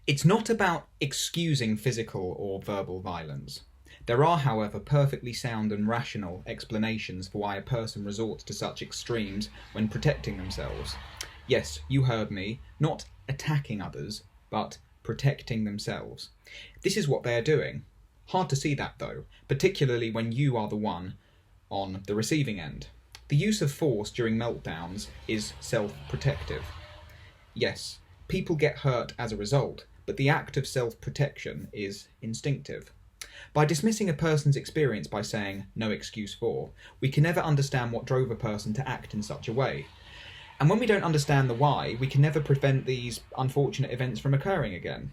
It's not about excusing physical or verbal violence. There are, however, perfectly sound and rational explanations for why a person resorts to such extremes when protecting themselves. Yes, you heard me, not attacking others, but protecting themselves. This is what they are doing. Hard to see that though, particularly when you are the one on the receiving end. The use of force during meltdowns is self-protective. Yes, people get hurt as a result, but the act of self-protection is instinctive. By dismissing a person's experience by saying no excuse for, we can never understand what drove a person to act in such a way. And when we don't understand the why, we can never prevent these unfortunate events from occurring again.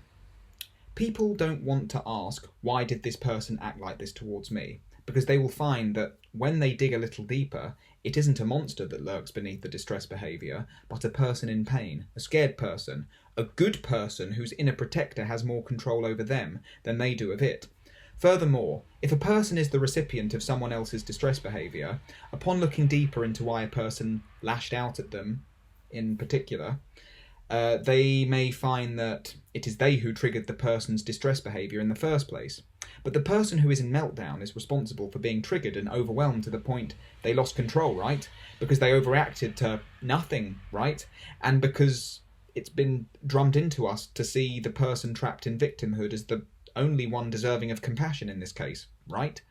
People don't want to ask, why did this person act like this towards me? Because they will find that when they dig a little deeper, it isn't a monster that lurks beneath the distress behaviour, but a person in pain, a scared person, a good person whose inner protector has more control over them than they do of it. Furthermore, if a person is the recipient of someone else's distress behaviour, upon looking deeper into why a person lashed out at them in particular, they may find that it is they who triggered the person's distress behaviour in the first place. But the person who is in meltdown is responsible for being triggered and overwhelmed to the point they lost control, right? Because they overreacted to nothing, right? And because it's been drummed into us to see the person trapped in victimhood as the only one deserving of compassion in this case, right?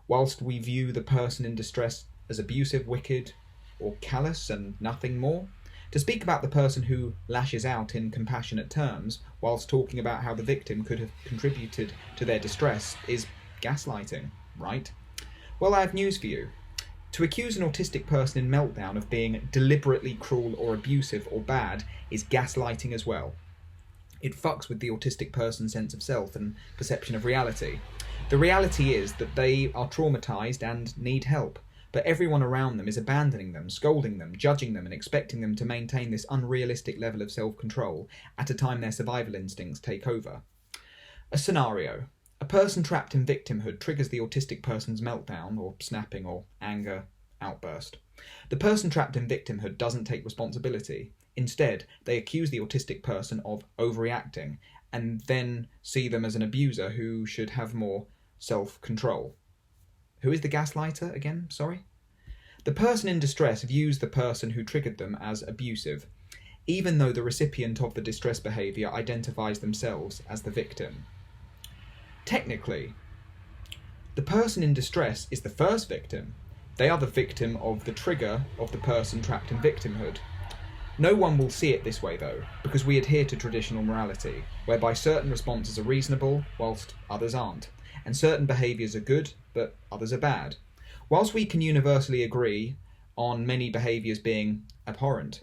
Whilst we view the person in distress as abusive, wicked, or callous and nothing more. To speak about the person who lashes out in compassionate terms whilst talking about how the victim could have contributed to their distress is gaslighting, right? Well, I have news for you. To accuse an autistic person in meltdown of being deliberately cruel or abusive or bad is gaslighting as well. It fucks with the autistic person's sense of self and perception of reality. The reality is that they are traumatised and need help, but everyone around them is abandoning them, scolding them, judging them, and expecting them to maintain this unrealistic level of self-control at a time their survival instincts take over. A scenario. A person trapped in victimhood triggers the autistic person's meltdown, or snapping, or anger outburst. The person trapped in victimhood doesn't take responsibility. Instead, they accuse the autistic person of overreacting, and then see them as an abuser who should have more self-control. Who is the gaslighter again? Sorry? The person in distress views the person who triggered them as abusive, even though the recipient of the distress behaviour identifies themselves as the victim. Technically, the person in distress is the first victim. They are the victim of the trigger of the person trapped in victimhood. No one will see it this way though, because we adhere to traditional morality, whereby certain responses are reasonable whilst others aren't, and certain behaviours are good, but others are bad. Whilst we can universally agree on many behaviours being abhorrent,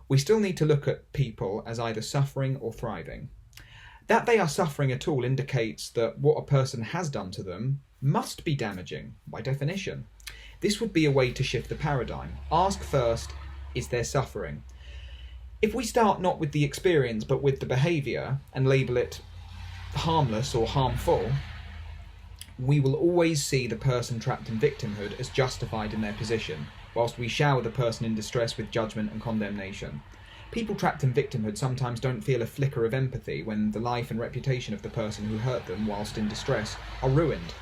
we still need to look at people as either suffering or thriving. That they are suffering at all indicates that what a person has done to them must be damaging, by definition. This would be a way to shift the paradigm. Ask first, is there suffering? If we start not with the experience but with the behaviour and label it harmless or harmful, we will always see the person trapped in victimhood as justified in their position, whilst we shower the person in distress with judgment and condemnation. People trapped in victimhood sometimes don't feel a flicker of empathy when the life and reputation of the person who hurt them whilst in distress are ruined.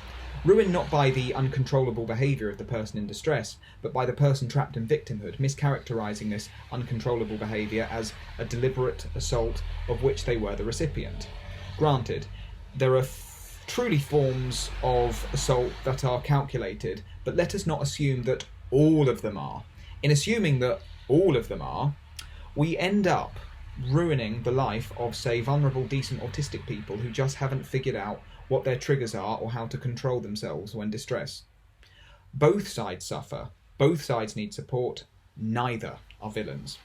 Ruined not by the uncontrollable behaviour of the person in distress, but by the person trapped in victimhood, mischaracterising this uncontrollable behaviour as a deliberate assault of which they were the recipient. Granted, there are truly forms of assault that are calculated, but let us not assume that all of them are. In assuming that all of them are, we end up ruining the life of, say, vulnerable, decent autistic people who just haven't figured out what their triggers are or how to control themselves when distressed. Both sides suffer, both sides need support, neither are villains.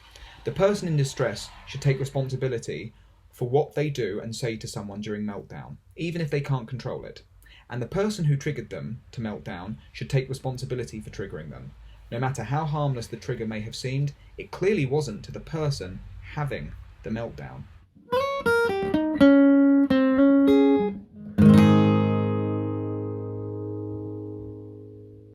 The person in distress should take responsibility for what they do and say to someone during meltdown, even if they can't control it. And the person who triggered them to meltdown should take responsibility for triggering them. No matter how harmless the trigger may have seemed, it clearly wasn't to the person having the meltdown.